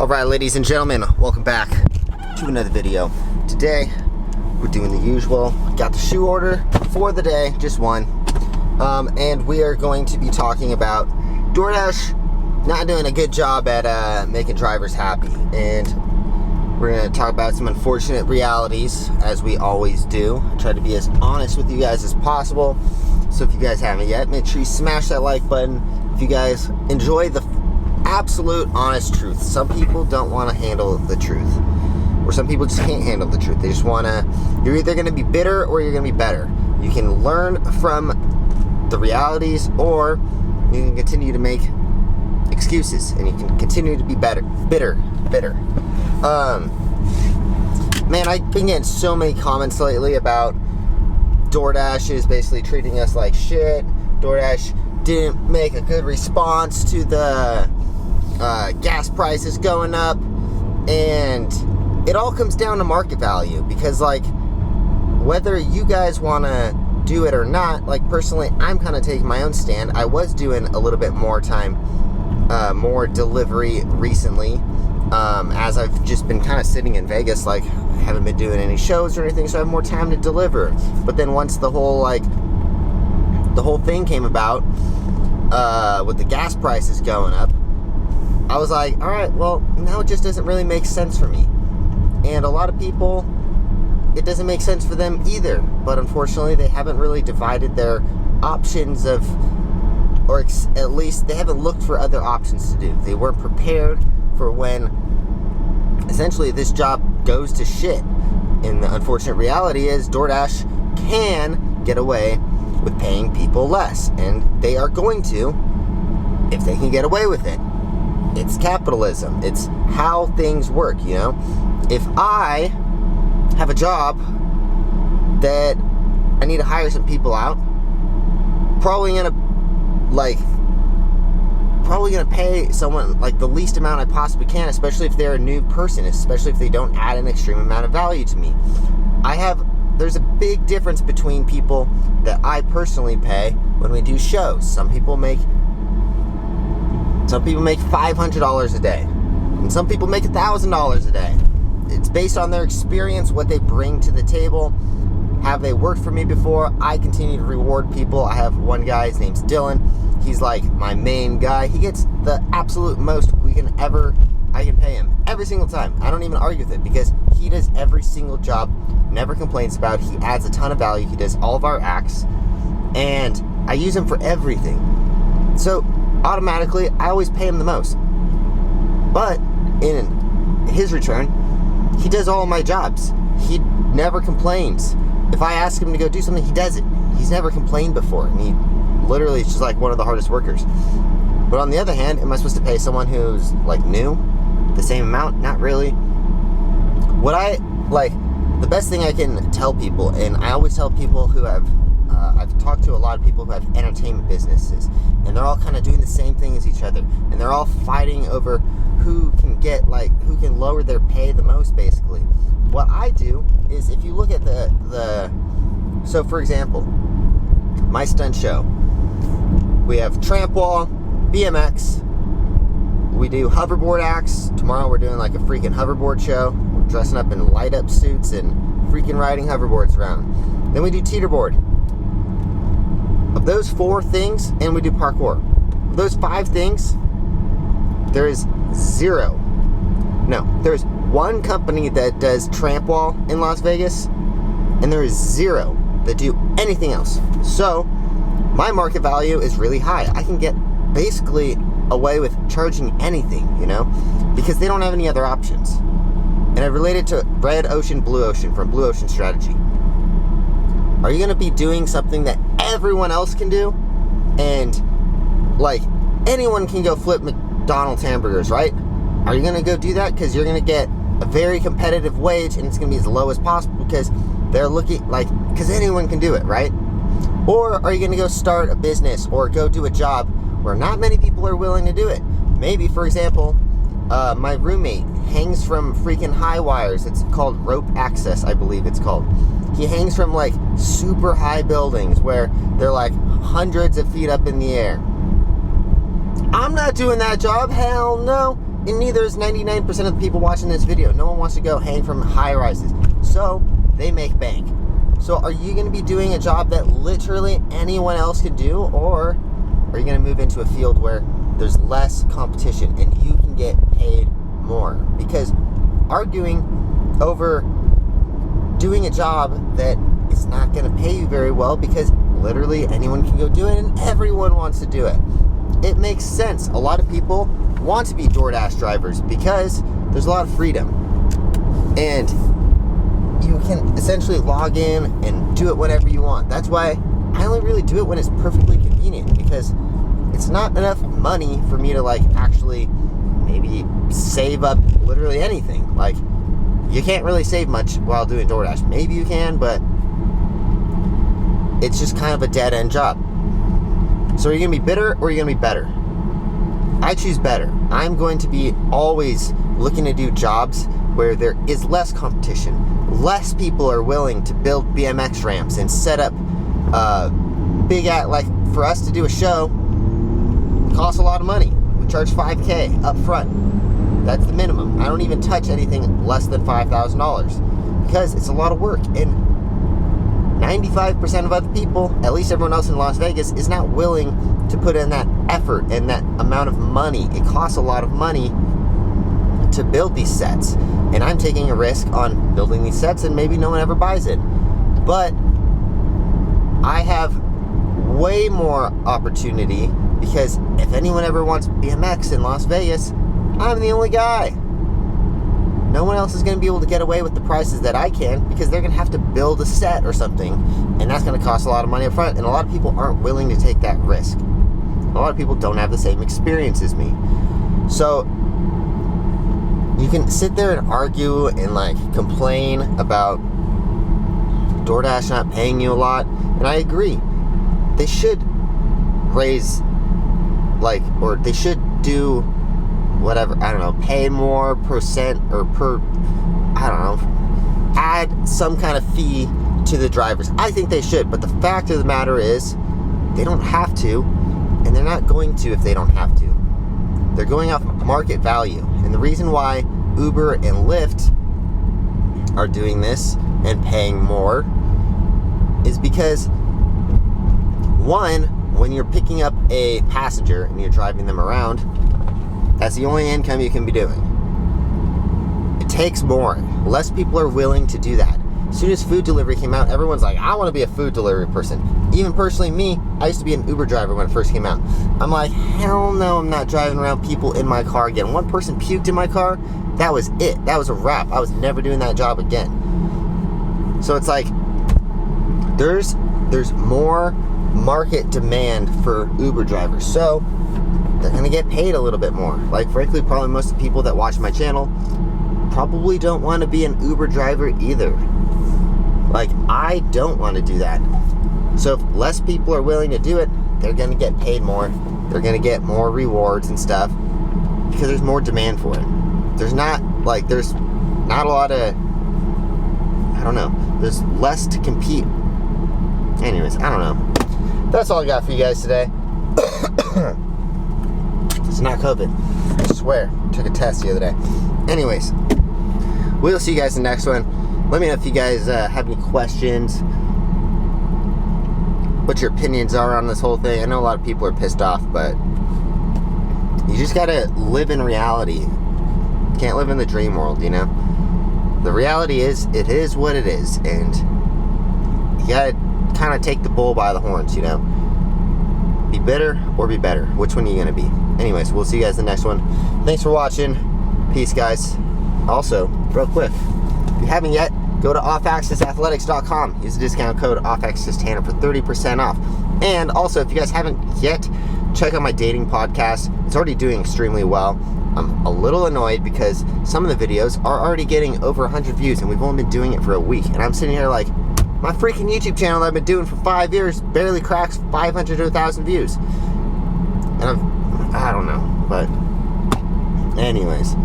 Alright, ladies and gentlemen, welcome back to another video. Today, we're doing the usual. Got the shoe order for the day, just one. And we are going to be talking about Doordash not doing a good job at making drivers happy. And we're going to talk about some unfortunate realities, as we always do. I try to be as honest with you guys as possible. So if you guys haven't yet, make sure you smash that like button. If you guys enjoy the absolute honest truth. Some people don't want to handle the truth, or some people just can't handle the truth. They just want to, you're either going to be bitter or you're going to be better. You can learn from the realities, or you can continue to make excuses and you can continue to be bitter. Man, I've been getting so many comments lately about DoorDash is basically treating us like shit. DoorDash didn't make a good response to the gas prices going up, and it all comes down to market value, because like whether you guys want to do it or not, like personally I'm kind of taking my own stand. I was doing a little bit more time, more delivery recently, as I've just been kind of sitting in Vegas, like I haven't been doing any shows or anything, so I have more time to deliver. But then once the whole thing came about, with the gas prices going up, I was like, alright, well, now it just doesn't really make sense for me. And a lot of people, it doesn't make sense for them either. But unfortunately, they haven't really divided their options of, or at least they haven't looked for other options to do. They weren't prepared for when essentially this job goes to shit. And the unfortunate reality is DoorDash can get away with paying people less, and they are going to if they can get away with it. It's capitalism. It's how things work, you know? If I have a job that I need to hire some people out, probably gonna pay someone like the least amount I possibly can, especially if they're a new person, especially if they don't add an extreme amount of value to me. There's a big difference between people that I personally pay when we do shows. Some people make $500 a day, and some people make $1,000 a day. It's based on their experience, what they bring to the table. Have they worked for me before? I continue to reward people. I have one guy, his name's Dylan. He's like my main guy. He gets the absolute most I can pay him every single time. I don't even argue with it, because he does every single job, never complains about it. He adds a ton of value. He does all of our acts, and I use him for everything. So automatically, I always pay him the most. But in his return, he does all of my jobs. He never complains. If I ask him to go do something, he does it. He's never complained before, and he literally is just like one of the hardest workers. But on the other hand, am I supposed to pay someone who's like new the same amount? Not really. The best thing I can tell people, and I always tell people who have, I've talked to a lot of people who have entertainment businesses, and they're all kind of doing the same thing as each other, and they're all fighting over who can lower their pay the most, basically. What I do is, if you look at so for example, my stunt show, we have tramp wall, BMX, we do hoverboard acts. Tomorrow we're doing like a freaking hoverboard show. We're dressing up in light up suits and freaking riding hoverboards around. Then we do teeterboard. Of those 4 things, and we do parkour. Of those 5 things, there's one company that does tramp wall in Las Vegas, and there is 0 that do anything else. So my market value is really high. I can get basically away with charging anything, you know, because they don't have any other options. And I relate it to Red Ocean, Blue Ocean from Blue Ocean Strategy. Are you going to be doing something that everyone else can do? And like anyone can go flip McDonald's hamburgers, right? Are you going to go do that because you're going to get a very competitive wage, and it's going to be as low as possible because they're looking because anyone can do it, right? Or are you going to go start a business or go do a job where not many people are willing to do it? Maybe, for example, my roommate hangs from freaking high wires. It's called rope access, I believe it's called. He hangs from like super high buildings where they're like hundreds of feet up in the air. I'm not doing that job. Hell no. And neither is 99% of the people watching this video. No one wants to go hang from high rises. So they make bank. So are you going to be doing a job that literally anyone else can do, or are you going to move into a field where there's less competition and you can get paid more? Because arguing over doing a job that is not going to pay you very well, because literally anyone can go do it and everyone wants to do it. It makes sense. A lot of people want to be Doordash drivers because there's a lot of freedom. And you can essentially log in and do it whenever you want. That's why I only really do it when it's perfectly convenient, because it's not enough money for me to like actually maybe save up literally anything. Like, you can't really save much while doing DoorDash. Maybe you can, but it's just kind of a dead-end job. So are you going to be bitter or are you going to be better? I choose better. I'm going to be always looking to do jobs where there is less competition. Less people are willing to build BMX ramps and set up like for us to do a show, it costs a lot of money. We charge $5,000 up front. That's the minimum. I don't even touch anything less than $5,000 because it's a lot of work. And 95% of other people, at least everyone else in Las Vegas, is not willing to put in that effort and that amount of money. It costs a lot of money to build these sets. And I'm taking a risk on building these sets and maybe no one ever buys it. But I have way more opportunity, because if anyone ever wants BMX in Las Vegas, I'm the only guy. No one else is going to be able to get away with the prices that I can, because they're going to have to build a set or something, and that's going to cost a lot of money up front, and a lot of people aren't willing to take that risk. A lot of people don't have the same experience as me. So you can sit there and argue and like complain about DoorDash not paying you a lot, and I agree. They should raise or they should do whatever, I don't know, pay more percent or add some kind of fee to the drivers. I think they should, but the fact of the matter is they don't have to, and they're not going to if they don't have to. They're going off market value. And the reason why Uber and Lyft are doing this and paying more is because, one, when you're picking up a passenger and you're driving them around, that's the only income you can be doing. It takes more. Less people are willing to do that. As soon as food delivery came out, everyone's like, I want to be a food delivery person. Even personally, me, I used to be an Uber driver when it first came out. I'm like, hell no, I'm not driving around people in my car again. One person puked in my car, that was it. That was a wrap. I was never doing that job again. So it's like, there's more market demand for Uber drivers. So they're going to get paid a little bit more. Like, frankly, probably most of the people that watch my channel probably don't want to be an Uber driver either. Like, I don't want to do that. So if less people are willing to do it, they're going to get paid more. They're going to get more rewards and stuff because there's more demand for it. There's not a lot of, I don't know, there's less to compete. Anyways, I don't know. That's all I got for you guys today. It's not COVID. I swear. Took a test the other day. Anyways, we'll see you guys in the next one. Let me know if you guys have any questions, what your opinions are on this whole thing. I know a lot of people are pissed off, but you just gotta live in reality. You can't live in the dream world, you know? The reality is, it is what it is, and you gotta kind of take the bull by the horns, you know? Be bitter or be better. Which one are you gonna be? Anyways, we'll see you guys in the next one. Thanks for watching. Peace, guys. Also, real quick, if you haven't yet, go to offaccessathletics.com. Use the discount code offaccesstanner for 30% off. And also, if you guys haven't yet, check out my dating podcast. It's already doing extremely well. I'm a little annoyed because some of the videos are already getting over 100 views, and we've only been doing it for a week. And I'm sitting here like, my freaking YouTube channel that I've been doing for 5 years barely cracks 500 to 1,000 views. And I don't know, but anyways,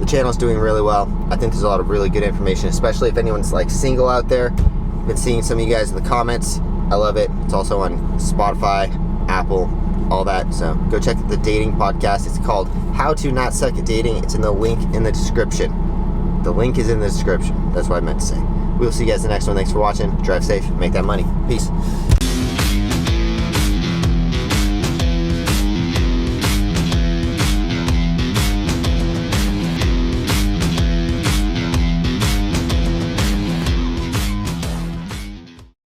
the channel's doing really well. I think there's a lot of really good information, especially if anyone's like single out there. I've been seeing some of you guys in the comments. I love it. It's also on Spotify, Apple, all that. So go check the dating podcast. It's called How to Not Suck at Dating. It's in the link in the description. The link is in the description. That's what I meant to say. We'll see you guys in the next one. Thanks for watching. Drive safe. Make that money. Peace.